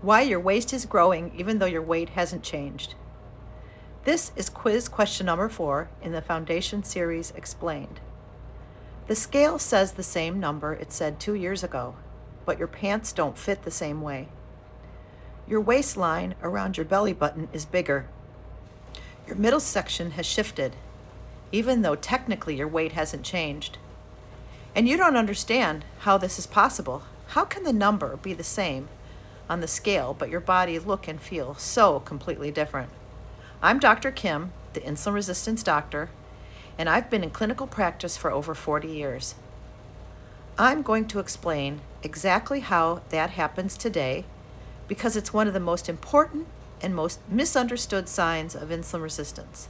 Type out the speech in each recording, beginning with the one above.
Why your waist is growing even though your weight hasn't changed. This is quiz question number 4 in the Foundation Series Explained. The scale says the same number it said 2 years ago, but your pants don't fit the same way. Your waistline around your belly button is bigger. Your middle section has shifted, even though technically your weight hasn't changed. And you don't understand how this is possible. How can the number be the same on the scale, but your body look and feel so completely different? I'm Dr. Kim, the insulin resistance doctor, and I've been in clinical practice for over 40 years. I'm going to explain exactly how that happens today because it's one of the most important and most misunderstood signs of insulin resistance.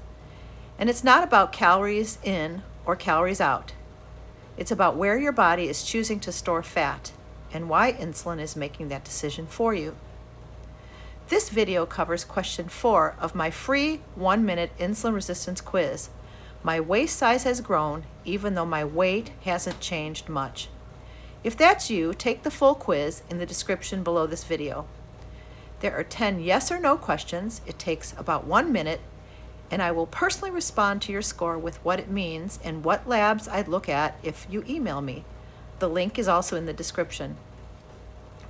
And it's not about calories in or calories out. It's about where your body is choosing to store fat and why insulin is making that decision for you. This video covers question 4 of my free 1-minute insulin resistance quiz. My waist size has grown even though my weight hasn't changed much. If that's you, take the full quiz in the description below this video. There are 10 yes or no questions. It takes about 1 minute, and I will personally respond to your score with what it means and what labs I'd look at if you email me. The link is also in the description.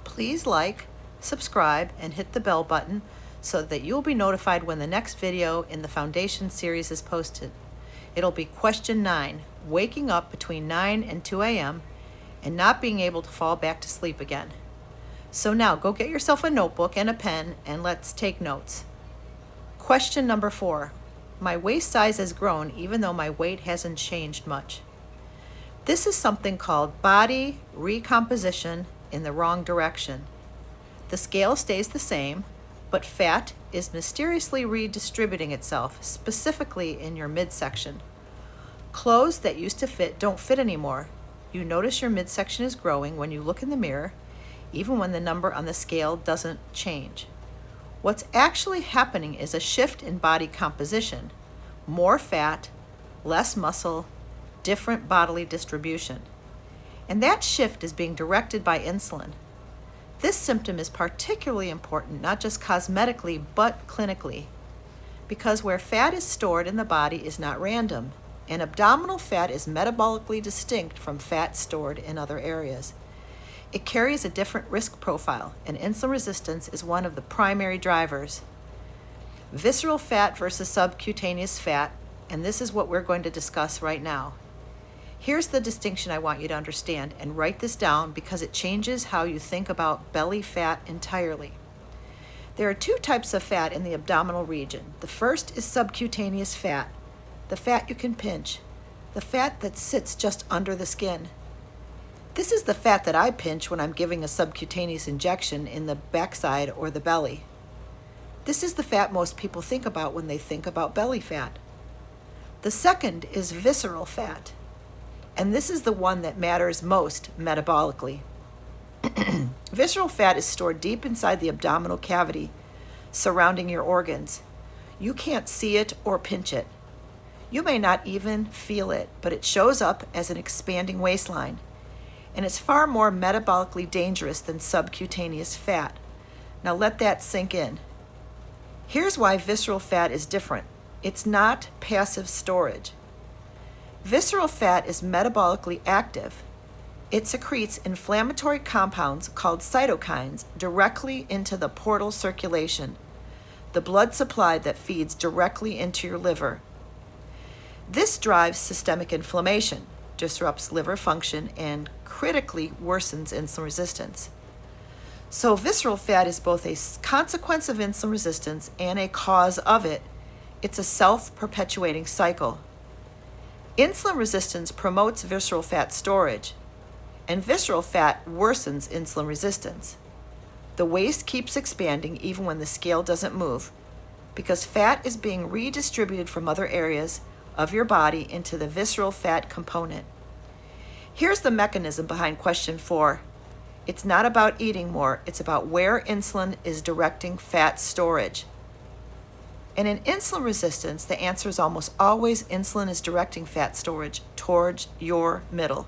Please like, subscribe, and hit the bell button so that you'll be notified when the next video in the Foundation series is posted. It'll be question 9, waking up between 9 and 2 a.m. and not being able to fall back to sleep again. So now go get yourself a notebook and a pen and let's take notes. Question number 4. My waist size has grown even though my weight hasn't changed much. This is something called body recomposition in the wrong direction. The scale stays the same, but fat is mysteriously redistributing itself, specifically in your midsection. Clothes that used to fit don't fit anymore. You notice your midsection is growing when you look in the mirror, even when the number on the scale doesn't change. What's actually happening is a shift in body composition. More fat, less muscle, different bodily distribution. And that shift is being directed by insulin. This symptom is particularly important, not just cosmetically, but clinically, because where fat is stored in the body is not random, and abdominal fat is metabolically distinct from fat stored in other areas. It carries a different risk profile, and insulin resistance is one of the primary drivers. Visceral fat versus subcutaneous fat, and this is what we're going to discuss right now. Here's the distinction I want you to understand, and write this down because it changes how you think about belly fat entirely. There are 2 types of fat in the abdominal region. The first is subcutaneous fat, the fat you can pinch, the fat that sits just under the skin. This is the fat that I pinch when I'm giving a subcutaneous injection in the backside or the belly. This is the fat most people think about when they think about belly fat. The second is visceral fat, and this is the one that matters most metabolically. Visceral fat is stored deep inside the abdominal cavity surrounding your organs. You can't see it or pinch it. You may not even feel it, but it shows up as an expanding waistline, and it's far more metabolically dangerous than subcutaneous fat. Now let that sink in. Here's why visceral fat is different. It's not passive storage. Visceral fat is metabolically active. It secretes inflammatory compounds called cytokines directly into the portal circulation, the blood supply that feeds directly into your liver. This drives systemic inflammation, disrupts liver function, and critically worsens insulin resistance. So visceral fat is both a consequence of insulin resistance and a cause of it. It's a self-perpetuating cycle. Insulin resistance promotes visceral fat storage, and visceral fat worsens insulin resistance. The waist keeps expanding even when the scale doesn't move, because fat is being redistributed from other areas of your body into the visceral fat component. Here's the mechanism behind question 4. It's not about eating more, it's about where insulin is directing fat storage. And in insulin resistance, the answer is almost always insulin is directing fat storage towards your middle.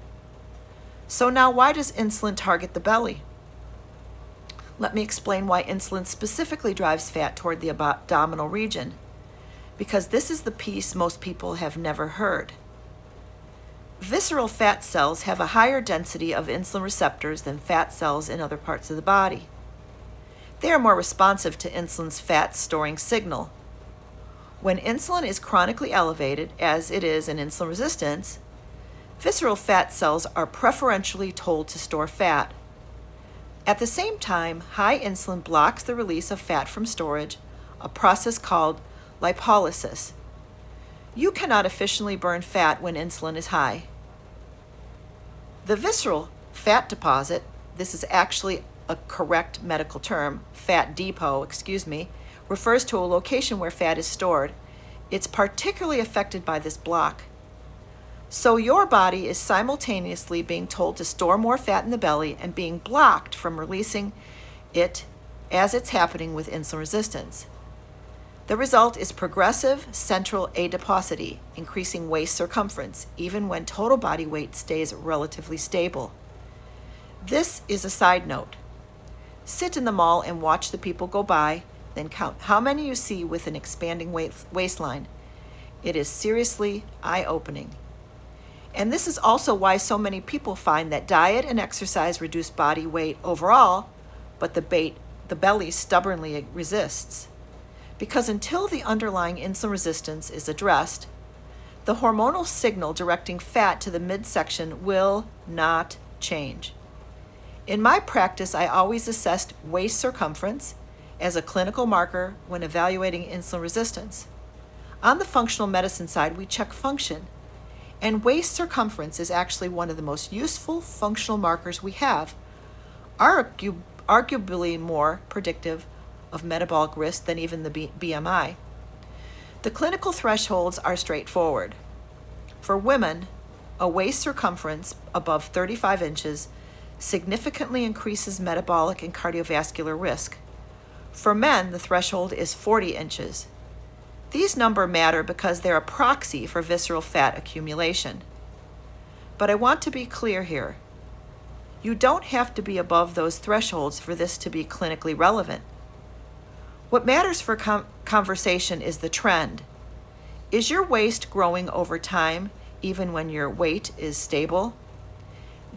So now why does insulin target the belly? let me explain why insulin specifically drives fat toward the abdominal region, because this is the piece most people have never heard. Visceral fat cells have a higher density of insulin receptors than fat cells in other parts of the body. They are more responsive to insulin's fat-storing signal. When insulin is chronically elevated, as it is in insulin resistance, visceral fat cells are preferentially told to store fat. At the same time, high insulin blocks the release of fat from storage, a process called lipolysis. You cannot efficiently burn fat when insulin is high. The visceral fat deposit, this is actually a correct medical term, fat depot, refers to a location where fat is stored. It's particularly affected by this block. So your body is simultaneously being told to store more fat in the belly and being blocked from releasing it as it's happening with insulin resistance. The result is progressive central adiposity, increasing waist circumference, even when total body weight stays relatively stable. This is a side note. Sit in the mall and watch the people go by, then count how many you see with an expanding waistline. It is seriously eye-opening. And this is also why so many people find that diet and exercise reduce body weight overall, but the belly stubbornly resists. Because until the underlying insulin resistance is addressed, the hormonal signal directing fat to the midsection will not change. In my practice, I always assessed waist circumference as a clinical marker when evaluating insulin resistance. On the functional medicine side, we check function, and waist circumference is actually one of the most useful functional markers we have, arguably more predictive of metabolic risk than even the BMI. The clinical thresholds are straightforward. For women, a waist circumference above 35 inches significantly increases metabolic and cardiovascular risk. For men, the threshold is 40 inches. These numbers matter because they're a proxy for visceral fat accumulation. But I want to be clear here. You don't have to be above those thresholds for this to be clinically relevant. What matters for conversation is the trend. Is your waist growing over time, even when your weight is stable?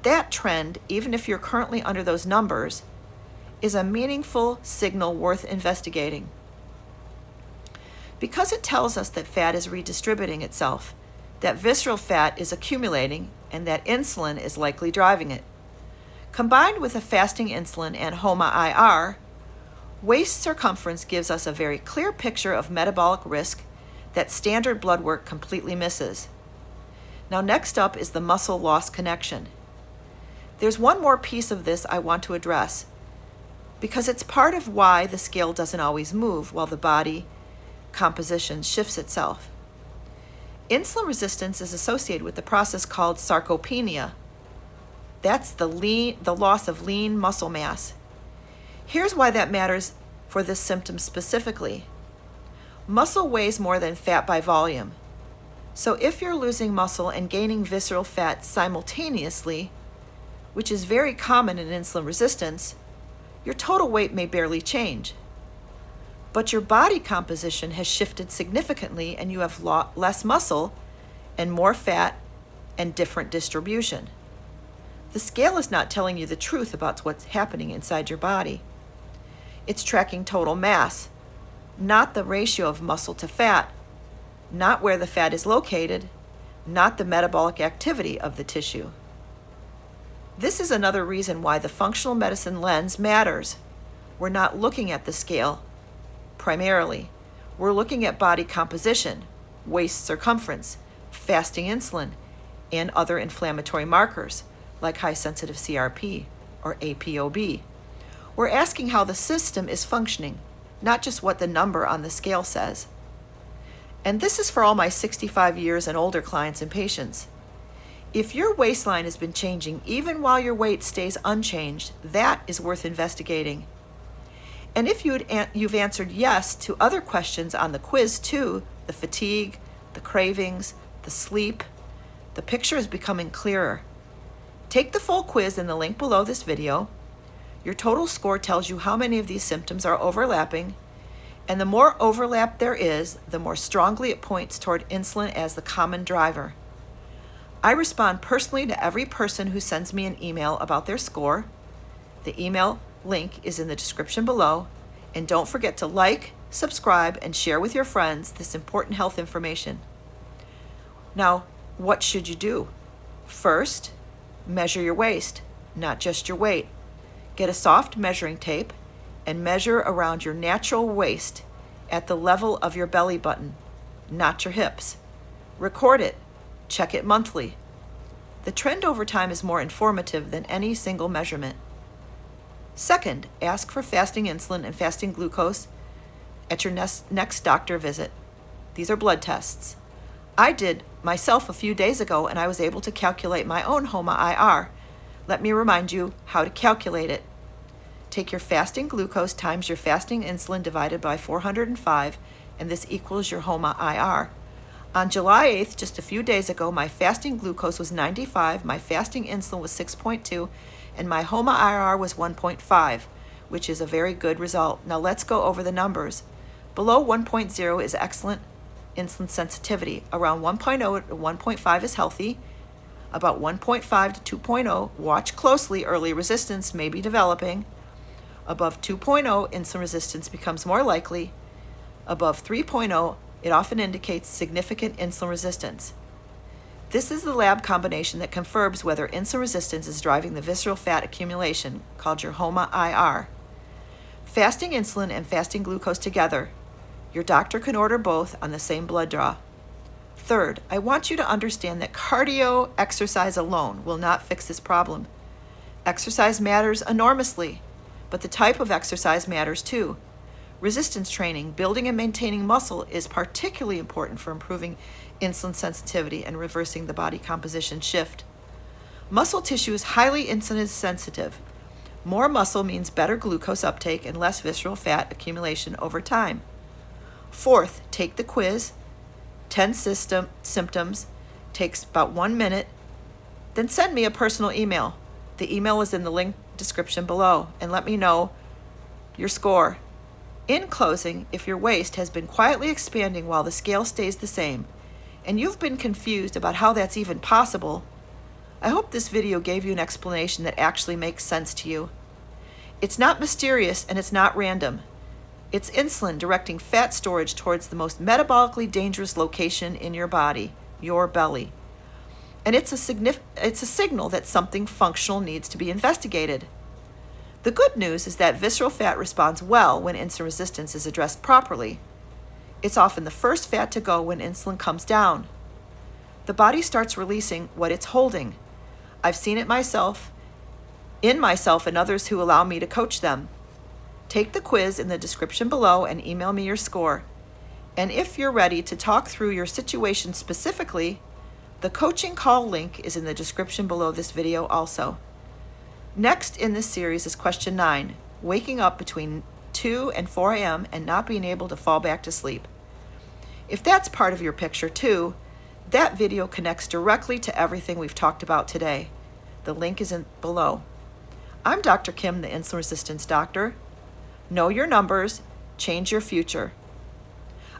That trend, even if you're currently under those numbers, is a meaningful signal worth investigating. Because it tells us that fat is redistributing itself, that visceral fat is accumulating, and that insulin is likely driving it. Combined with a fasting insulin and HOMA-IR, waist circumference gives us a very clear picture of metabolic risk that standard blood work completely misses. Now next up is the muscle loss connection. There's one more piece of this I want to address, because it's part of why the scale doesn't always move while the body composition shifts itself. Insulin resistance is associated with the process called sarcopenia. That's the loss of lean muscle mass. Here's why that matters for this symptom specifically. Muscle weighs more than fat by volume. So if you're losing muscle and gaining visceral fat simultaneously, which is very common in insulin resistance, your total weight may barely change. But your body composition has shifted significantly and you have less muscle and more fat and different distribution. The scale is not telling you the truth about what's happening inside your body. It's tracking total mass, not the ratio of muscle to fat, not where the fat is located, not the metabolic activity of the tissue. This is another reason why the functional medicine lens matters. We're not looking at the scale primarily. We're looking at body composition, waist circumference, fasting insulin, and other inflammatory markers like high-sensitive CRP or APOB. We're asking how the system is functioning, not just what the number on the scale says. And this is for all my 65 years and older clients and patients. If your waistline has been changing even while your weight stays unchanged, that is worth investigating. And if you've answered yes to other questions on the quiz too, the fatigue, the cravings, the sleep, the picture is becoming clearer. Take the full quiz in the link below this video. Your total score tells you how many of these symptoms are overlapping, and the more overlap there is, the more strongly it points toward insulin as the common driver. I respond personally to every person who sends me an email about their score. The email link is in the description below, and don't forget to like, subscribe, and share with your friends this important health information. Now, what should you do? First, measure your waist, not just your weight. Get a soft measuring tape and measure around your natural waist at the level of your belly button, not your hips. Record it. Check it monthly. The trend over time is more informative than any single measurement. Second, ask for fasting insulin and fasting glucose at your next doctor visit. These are blood tests. I did myself a few days ago, and I was able to calculate my own HOMA-IR. Let me remind you how to calculate it. Take your fasting glucose times your fasting insulin divided by 405, and this equals your HOMA-IR. On July 8th, just a few days ago, my fasting glucose was 95, my fasting insulin was 6.2, and my HOMA-IR was 1.5, which is a very good result. Now let's go over the numbers. Below 1.0 is excellent insulin sensitivity. Around 1.0 to 1.5 is healthy. About 1.5 to 2.0, watch closely, early resistance may be developing. Above 2.0, insulin resistance becomes more likely. Above 3.0, it often indicates significant insulin resistance. This is the lab combination that confirms whether insulin resistance is driving the visceral fat accumulation, called your HOMA-IR. Fasting insulin and fasting glucose together. Your doctor can order both on the same blood draw. Third, I want you to understand that cardio exercise alone will not fix this problem. Exercise matters enormously, but the type of exercise matters too. Resistance training, building and maintaining muscle is particularly important for improving insulin sensitivity and reversing the body composition shift. Muscle tissue is highly insulin sensitive. More muscle means better glucose uptake and less visceral fat accumulation over time. Fourth, take the quiz. 10 symptoms, takes about 1 minute. Then send me a personal email. The email is in the link description below, and let me know your score. In closing, if your waist has been quietly expanding while the scale stays the same, and you've been confused about how that's even possible, I hope this video gave you an explanation that actually makes sense to you. It's not mysterious and it's not random. It's insulin directing fat storage towards the most metabolically dangerous location in your body, your belly. And it's a signal that something functional needs to be investigated. The good news is that visceral fat responds well when insulin resistance is addressed properly. It's often the first fat to go when insulin comes down. The body starts releasing what it's holding. I've seen it myself, in myself and others who allow me to coach them. Take the quiz in the description below and email me your score. And if you're ready to talk through your situation specifically, the coaching call link is in the description below this video also. Next in this series is question 9, waking up between 2 and 4 a.m. and not being able to fall back to sleep. If that's part of your picture too, that video connects directly to everything we've talked about today. The link is below. I'm Dr. Kim, the Insulin Resistance Doctor. Know your numbers, change your future.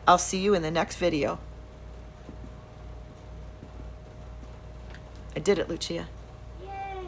I'll see you in the next video. I did it, Lucia.